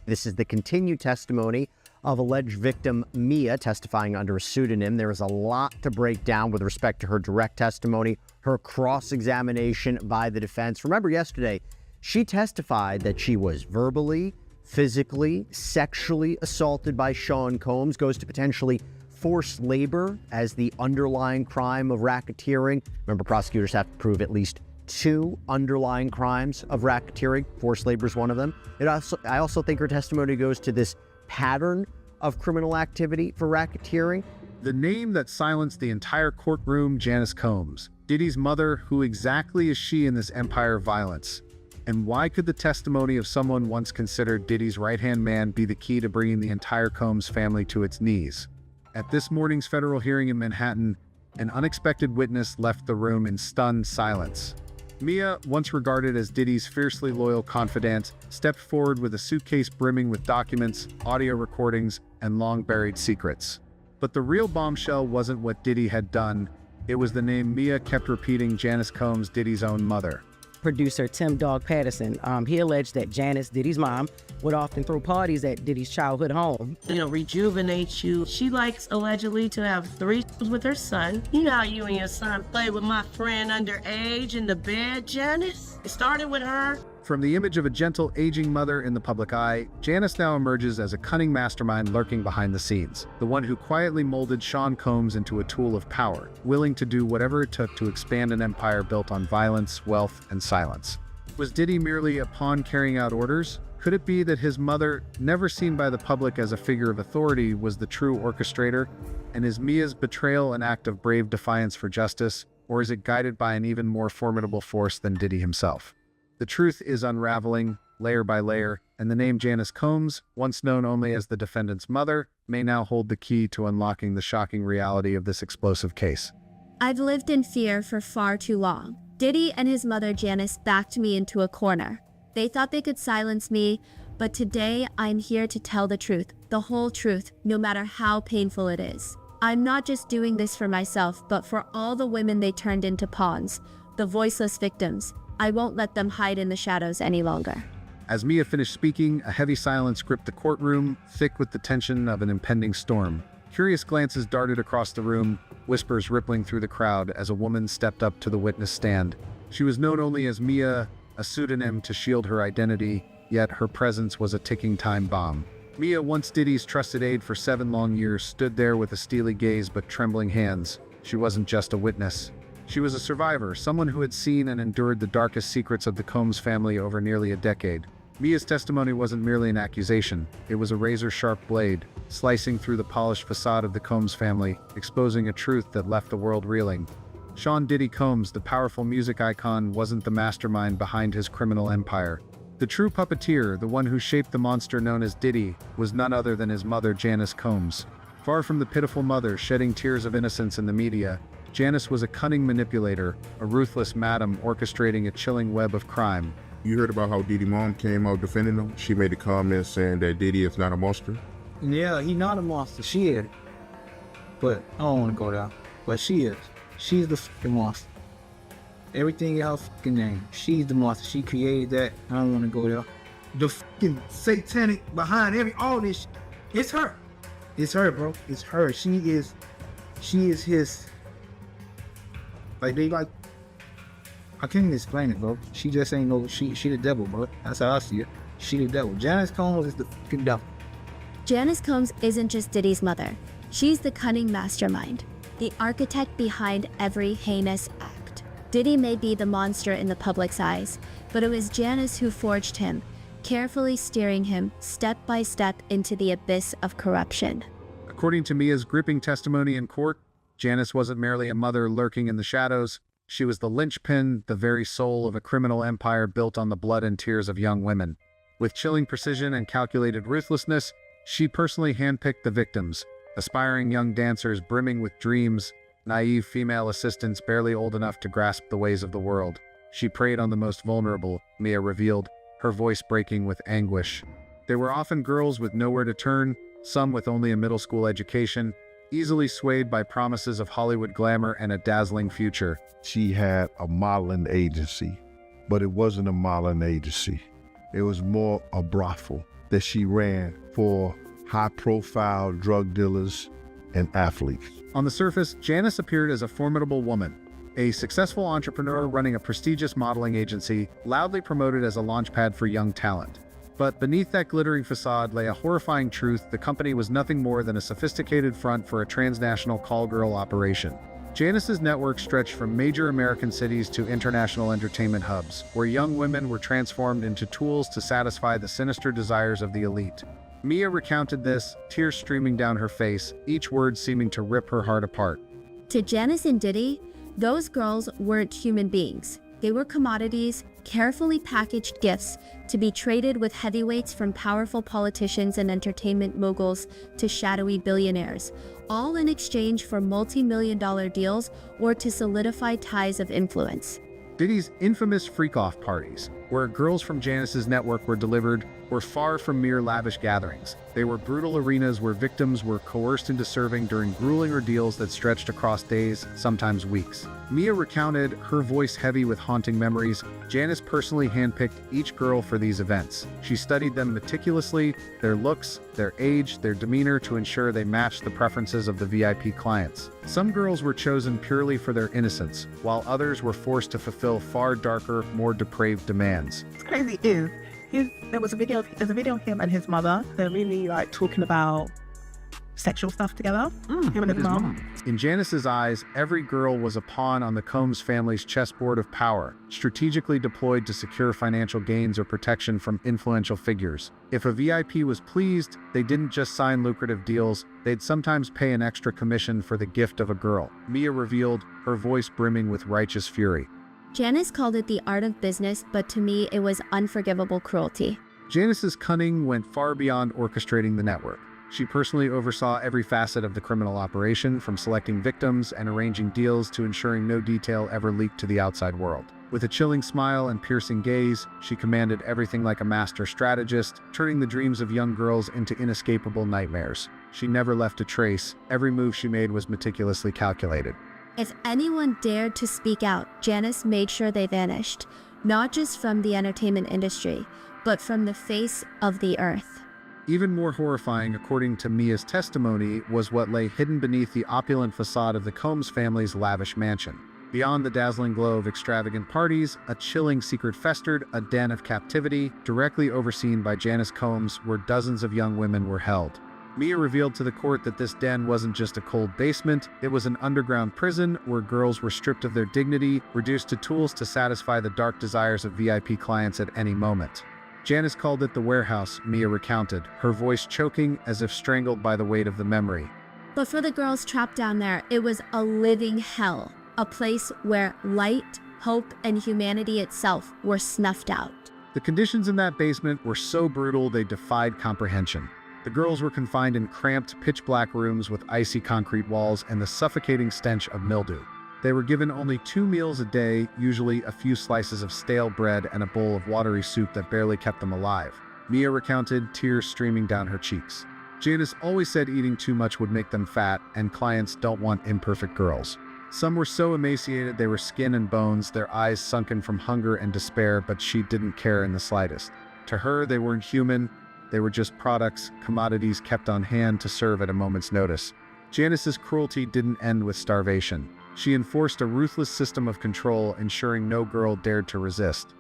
This is the continued testimony of alleged victim Mia, testifying under a pseudonym. There is a lot to break down with respect to her direct testimony, her cross-examination by the defense. Remember yesterday, she testified that she was verbally, physically, sexually assaulted by Sean Combs, goes to potentially forced labor as the underlying crime of racketeering. Remember, prosecutors have to prove at least 2 underlying crimes of racketeering. Forced labor is one of them. I also think her testimony goes to this pattern of criminal activity for racketeering. The name that silenced the entire courtroom, Janice Combs. Diddy's mother, who exactly is she in this empire of violence? And why could the testimony of someone once considered Diddy's right-hand man be the key to bringing the entire Combs family to its knees? At this morning's federal hearing in Manhattan, an unexpected witness left the room in stunned silence. Mia, once regarded as Diddy's fiercely loyal confidant, stepped forward with a suitcase brimming with documents, audio recordings, and long-buried secrets. But the real bombshell wasn't what Diddy had done. It was the name Mia kept repeating: Janice Combs, Diddy's own mother. Producer Tim Dog Patterson, he alleged that Janice, Diddy's mom, would often throw parties at Diddy's childhood home. Rejuvenate you. She likes, allegedly, to have threesomes with her son. You know how you and your son play with my friend underage in the bed, Janice? It started with her. From the image of a gentle, aging mother in the public eye, Janice now emerges as a cunning mastermind lurking behind the scenes, the one who quietly molded Sean Combs into a tool of power, willing to do whatever it took to expand an empire built on violence, wealth, and silence. Was Diddy merely a pawn carrying out orders? Could it be that his mother, never seen by the public as a figure of authority, was the true orchestrator? And is Mia's betrayal an act of brave defiance for justice, or is it guided by an even more formidable force than Diddy himself? The truth is unraveling, layer by layer, and the name Janice Combs, once known only as the defendant's mother, may now hold the key to unlocking the shocking reality of this explosive case. I've lived in fear for far too long. Diddy and his mother Janice backed me into a corner. They thought they could silence me, but today I'm here to tell the truth, the whole truth, no matter how painful it is. I'm not just doing this for myself, but for all the women they turned into pawns, the voiceless victims. I won't let them hide in the shadows any longer. As Mia finished speaking, a heavy silence gripped the courtroom, thick with the tension of an impending storm. Curious glances darted across the room, whispers rippling through the crowd as a woman stepped up to the witness stand. She was known only as Mia, a pseudonym to shield her identity, yet her presence was a ticking time bomb. Mia, once Diddy's trusted aide for 7 long years, stood there with a steely gaze but trembling hands. She wasn't just a witness. She was a survivor, someone who had seen and endured the darkest secrets of the Combs family over nearly a decade. Mia's testimony wasn't merely an accusation. It was a razor-sharp blade, slicing through the polished facade of the Combs family, exposing a truth that left the world reeling. Sean Diddy Combs, the powerful music icon, wasn't the mastermind behind his criminal empire. The true puppeteer, the one who shaped the monster known as Diddy, was none other than his mother, Janice Combs. Far from the pitiful mother shedding tears of innocence in the media, Janice was a cunning manipulator, a ruthless madam orchestrating a chilling web of crime. You heard about how Diddy mom came out defending him? She made a comment saying that Diddy is not a monster. Yeah, he not a monster. She is. But I don't want to go there. But she is. She's the fucking monster. Everything else fucking name. She's the monster. She created that. I don't want to go there. The fucking satanic behind all this shit. It's her. It's her, bro. It's her. She is his. I can't even explain it, bro. She just ain't no, she the devil, bro. That's how I see it. She the devil. Janice Combs is the fucking devil. Janice Combs isn't just Diddy's mother. She's the cunning mastermind, the architect behind every heinous act. Diddy may be the monster in the public's eyes, but it was Janice who forged him, carefully steering him step by step into the abyss of corruption. According to Mia's gripping testimony in court, Janice wasn't merely a mother lurking in the shadows. She was the linchpin, the very soul of a criminal empire built on the blood and tears of young women. With chilling precision and calculated ruthlessness, she personally handpicked the victims, aspiring young dancers brimming with dreams, naive female assistants barely old enough to grasp the ways of the world. She preyed on the most vulnerable, Mia revealed, her voice breaking with anguish. They were often girls with nowhere to turn, some with only a middle school education, easily swayed by promises of Hollywood glamour and a dazzling future. She had a modeling agency, but it wasn't a modeling agency. It was more a brothel. that she ran for high-profile drug dealers and athletes. On the surface, Janice appeared as a formidable woman, a successful entrepreneur running a prestigious modeling agency, loudly promoted as a launchpad for young talent. But beneath that glittering facade lay a horrifying truth: the company was nothing more than a sophisticated front for a transnational call-girl operation. Janice's network stretched from major American cities to international entertainment hubs, where young women were transformed into tools to satisfy the sinister desires of the elite. Mia recounted this, tears streaming down her face, each word seeming to rip her heart apart. To Janice and Diddy, those girls weren't human beings. They were commodities, carefully packaged gifts to be traded with heavyweights from powerful politicians and entertainment moguls to shadowy billionaires, all in exchange for multi-million-dollar deals or to solidify ties of influence. Diddy's infamous freak-off parties, where girls from Janice's network were delivered, were far from mere lavish gatherings. They were brutal arenas where victims were coerced into serving during grueling ordeals that stretched across days, sometimes weeks. Mia recounted, her voice heavy with haunting memories. Janice personally handpicked each girl for these events. She studied them meticulously, their looks, their age, their demeanor, to ensure they matched the preferences of the VIP clients. Some girls were chosen purely for their innocence, while others were forced to fulfill far darker, more depraved demands. What's crazy is there's a video of him and his mother. They're really like talking about sexual stuff together. Him and his mom. In Janice's eyes, every girl was a pawn on the Combs family's chessboard of power, strategically deployed to secure financial gains or protection from influential figures. If a VIP was pleased, they didn't just sign lucrative deals, they'd sometimes pay an extra commission for the gift of a girl. Mia revealed, her voice brimming with righteous fury. Janice called it the art of business, but to me, it was unforgivable cruelty. Janice's cunning went far beyond orchestrating the network. She personally oversaw every facet of the criminal operation, from selecting victims and arranging deals to ensuring no detail ever leaked to the outside world. With a chilling smile and piercing gaze, she commanded everything like a master strategist, turning the dreams of young girls into inescapable nightmares. She never left a trace. Every move she made was meticulously calculated. If anyone dared to speak out, Janice made sure they vanished, not just from the entertainment industry, but from the face of the earth. Even more horrifying, according to Mia's testimony, was what lay hidden beneath the opulent facade of the Combs family's lavish mansion. Beyond the dazzling glow of extravagant parties, a chilling secret festered, a den of captivity, directly overseen by Janice Combs, where dozens of young women were held. Mia revealed to the court that this den wasn't just a cold basement, it was an underground prison where girls were stripped of their dignity, reduced to tools to satisfy the dark desires of VIP clients at any moment. Janice called it the warehouse, Mia recounted, her voice choking as if strangled by the weight of the memory. But for the girls trapped down there, it was a living hell, a place where light, hope, and humanity itself were snuffed out. The conditions in that basement were so brutal they defied comprehension. The girls were confined in cramped, pitch-black rooms with icy concrete walls and the suffocating stench of mildew. They were given only 2 meals a day, usually a few slices of stale bread and a bowl of watery soup that barely kept them alive. Mia recounted, tears streaming down her cheeks. Janice always said eating too much would make them fat, and clients don't want imperfect girls. Some were so emaciated they were skin and bones, their eyes sunken from hunger and despair, but she didn't care in the slightest. To her, they weren't human. They were just products, commodities kept on hand to serve at a moment's notice. Janice's cruelty didn't end with starvation. She enforced a ruthless system of control, ensuring no girl dared to resist.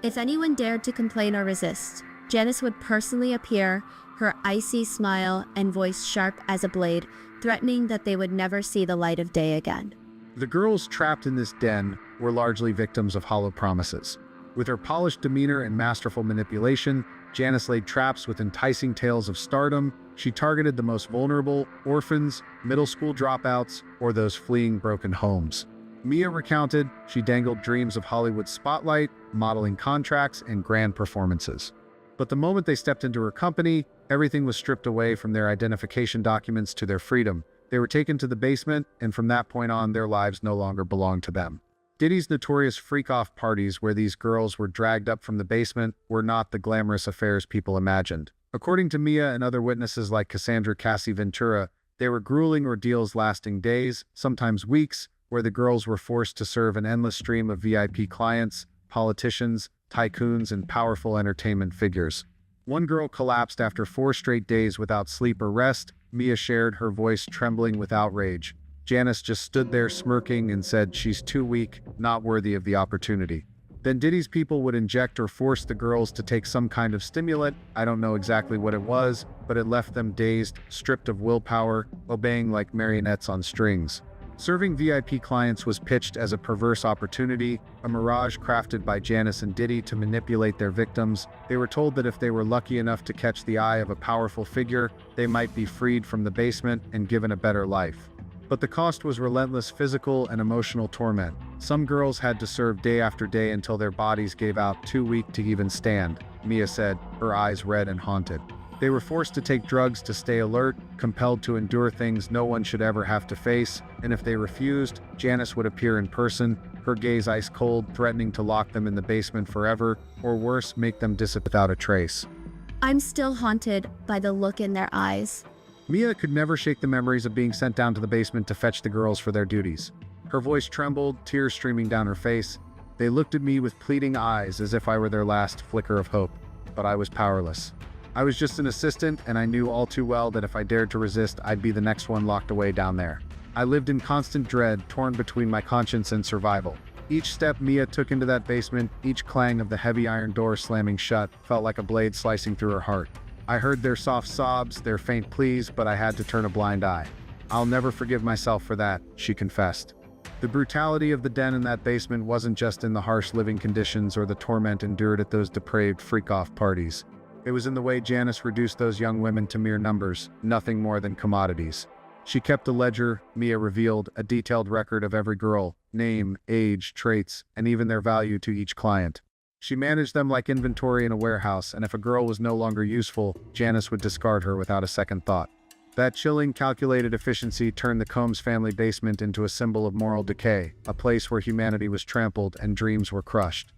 If anyone dared to complain or resist, Janice would personally appear, her icy smile and voice sharp as a blade, threatening that they would never see the light of day again. The girls trapped in this den were largely victims of hollow promises. With her polished demeanor and masterful manipulation, Janice laid traps with enticing tales of stardom. She targeted the most vulnerable, orphans, middle school dropouts, or those fleeing broken homes. Mia recounted, she dangled dreams of Hollywood spotlight, modeling contracts, and grand performances. But the moment they stepped into her company, everything was stripped away, from their identification documents to their freedom. They were taken to the basement, and from that point on, their lives no longer belonged to them. Diddy's notorious freak-off parties, where these girls were dragged up from the basement, were not the glamorous affairs people imagined. According to Mia and other witnesses like Cassie Ventura, they were grueling ordeals lasting days, sometimes weeks, where the girls were forced to serve an endless stream of VIP clients, politicians, tycoons, and powerful entertainment figures. One girl collapsed after 4 straight days without sleep or rest. Mia shared, her voice trembling with outrage. Janice just stood there smirking and said she's too weak, not worthy of the opportunity. Then Diddy's people would inject or force the girls to take some kind of stimulant. I don't know exactly what it was, but it left them dazed, stripped of willpower, obeying like marionettes on strings. Serving VIP clients was pitched as a perverse opportunity, a mirage crafted by Janice and Diddy to manipulate their victims. They were told that if they were lucky enough to catch the eye of a powerful figure, they might be freed from the basement and given a better life. But the cost was relentless physical and emotional torment. Some girls had to serve day after day until their bodies gave out, too weak to even stand, Mia said, her eyes red and haunted. They were forced to take drugs to stay alert, compelled to endure things no one should ever have to face, and if they refused, Janice would appear in person, her gaze ice cold, threatening to lock them in the basement forever, or worse, make them disappear without a trace. I'm still haunted by the look in their eyes. Mia could never shake the memories of being sent down to the basement to fetch the girls for their duties. Her voice trembled, tears streaming down her face. They looked at me with pleading eyes as if I were their last flicker of hope, but I was powerless. I was just an assistant, and I knew all too well that if I dared to resist, I'd be the next one locked away down there. I lived in constant dread, torn between my conscience and survival. Each step Mia took into that basement, each clang of the heavy iron door slamming shut, felt like a blade slicing through her heart. I heard their soft sobs, their faint pleas, but I had to turn a blind eye. I'll never forgive myself for that, she confessed. The brutality of the den in that basement wasn't just in the harsh living conditions or the torment endured at those depraved freak-off parties. It was in the way Janice reduced those young women to mere numbers, nothing more than commodities. She kept a ledger, Mia revealed, a detailed record of every girl, name, age, traits, and even their value to each client. She managed them like inventory in a warehouse, and if a girl was no longer useful, Janice would discard her without a second thought. That chilling, calculated efficiency turned the Combs family basement into a symbol of moral decay, a place where humanity was trampled and dreams were crushed.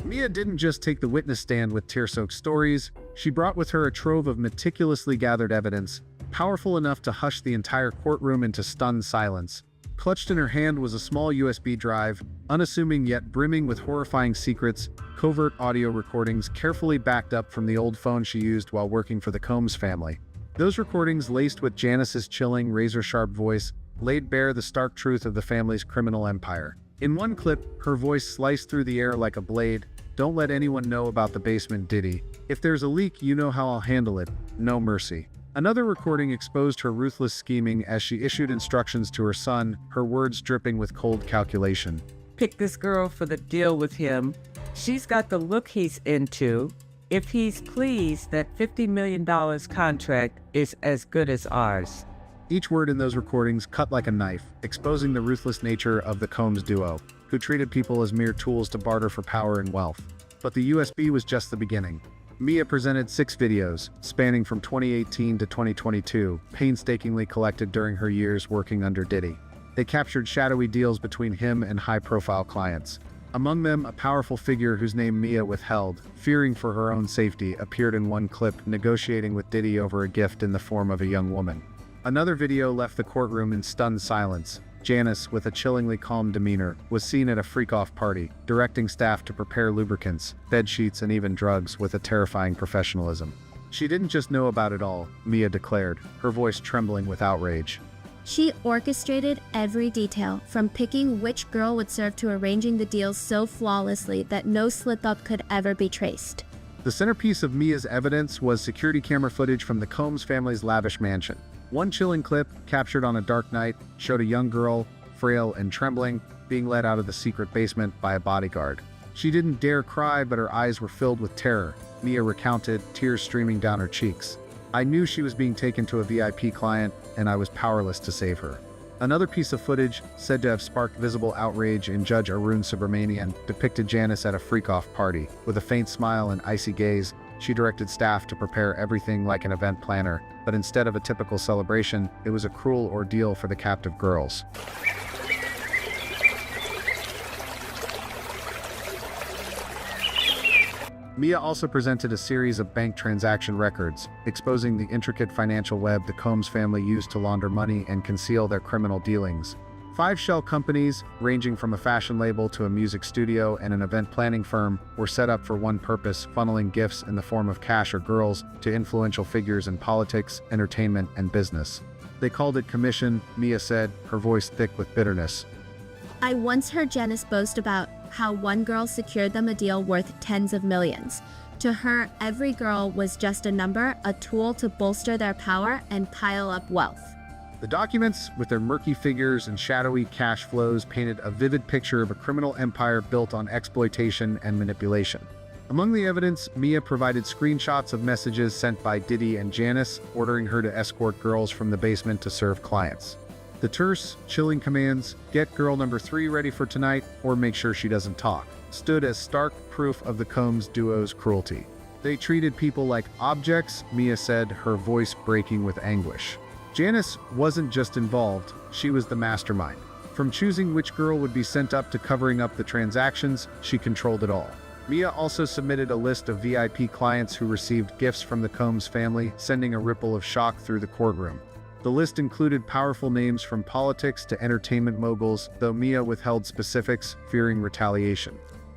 Mia didn't just take the witness stand with tear-soaked stories, she brought with her a trove of meticulously gathered evidence, powerful enough to hush the entire courtroom into stunned silence. Clutched in her hand was a small USB drive, unassuming yet brimming with horrifying secrets, covert audio recordings carefully backed up from the old phone she used while working for the Combs family. Those recordings, laced with Janice's chilling, razor-sharp voice, laid bare the stark truth of the family's criminal empire. In one clip, her voice sliced through the air like a blade. "Don't let anyone know about the basement, Diddy. If there's a leak, you know how I'll handle it. No mercy." Another recording exposed her ruthless scheming as she issued instructions to her son, her words dripping with cold calculation. "Pick this girl for the deal with him. She's got the look he's into. If he's pleased, that $50 million contract is as good as ours." Each word in those recordings cut like a knife, exposing the ruthless nature of the Combs duo, who treated people as mere tools to barter for power and wealth. But the USB was just the beginning. Mia presented 6 videos, spanning from 2018 to 2022, painstakingly collected during her years working under Diddy. They captured shadowy deals between him and high-profile clients. Among them, a powerful figure whose name Mia withheld, fearing for her own safety, appeared in one clip negotiating with Diddy over a gift in the form of a young woman. Another video left the courtroom in stunned silence. Janice, with a chillingly calm demeanor, was seen at a freak-off party, directing staff to prepare lubricants, bed sheets, and even drugs with a terrifying professionalism. She didn't just know about it all, Mia declared, her voice trembling with outrage. She orchestrated every detail, from picking which girl would serve to arranging the deals so flawlessly that no slip-up could ever be traced. The centerpiece of Mia's evidence was security camera footage from the Combs family's lavish mansion. One chilling clip, captured on a dark night, showed a young girl, frail and trembling, being led out of the secret basement by a bodyguard. She didn't dare cry, but her eyes were filled with terror, Mia recounted, tears streaming down her cheeks. "I knew she was being taken to a VIP client, and I was powerless to save her." Another piece of footage, said to have sparked visible outrage in Judge Arun Subramanian, depicted Janice at a freak-off party. With a faint smile and icy gaze, she directed staff to prepare everything like an event planner, but instead of a typical celebration, it was a cruel ordeal for the captive girls. Mia also presented a series of bank transaction records, exposing the intricate financial web the Combs family used to launder money and conceal their criminal dealings. 5 shell companies, ranging from a fashion label to a music studio and an event planning firm, were set up for one purpose: funneling gifts in the form of cash or girls to influential figures in politics, entertainment, and business. They called it commission, Mia said, her voice thick with bitterness. I once heard Janice boast about how one girl secured them a deal worth tens of millions. To her, every girl was just a number, a tool to bolster their power and pile up wealth. The documents, with their murky figures and shadowy cash flows, painted a vivid picture of a criminal empire built on exploitation and manipulation. Among the evidence, Mia provided screenshots of messages sent by Diddy and Janice, ordering her to escort girls from the basement to serve clients. The terse, chilling commands, "Get girl number 3 ready for tonight," or "Make sure she doesn't talk," stood as stark proof of the Combs duo's cruelty. They treated people like objects, Mia said, her voice breaking with anguish. Janice wasn't just involved, she was the mastermind. From choosing which girl would be sent up to covering up the transactions, she controlled it all. Mia also submitted a list of VIP clients who received gifts from the Combs family, sending a ripple of shock through the courtroom. The list included powerful names from politics to entertainment moguls, though Mia withheld specifics, fearing retaliation.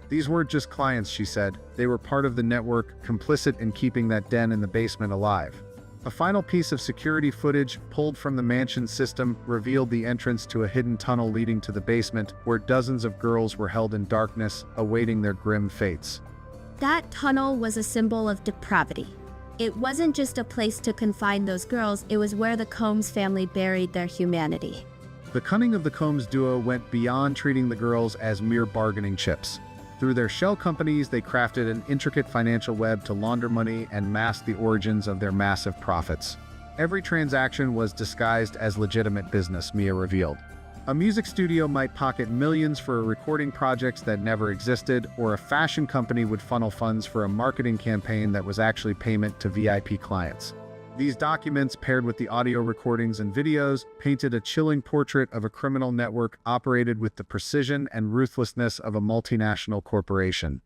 These weren't just clients, she said. They were part of the network, complicit in keeping that den in the basement alive. A final piece of security footage, pulled from the mansion system, revealed the entrance to a hidden tunnel leading to the basement, where dozens of girls were held in darkness, awaiting their grim fates. That tunnel was a symbol of depravity. It wasn't just a place to confine those girls, it was where the Combs family buried their humanity. The cunning of the Combs duo went beyond treating the girls as mere bargaining chips. Through their shell companies, they crafted an intricate financial web to launder money and mask the origins of their massive profits. Every transaction was disguised as legitimate business, Mia revealed. A music studio might pocket millions for recording projects that never existed, or a fashion company would funnel funds for a marketing campaign that was actually payment to VIP clients. These documents, paired with the audio recordings and videos, painted a chilling portrait of a criminal network operated with the precision and ruthlessness of a multinational corporation.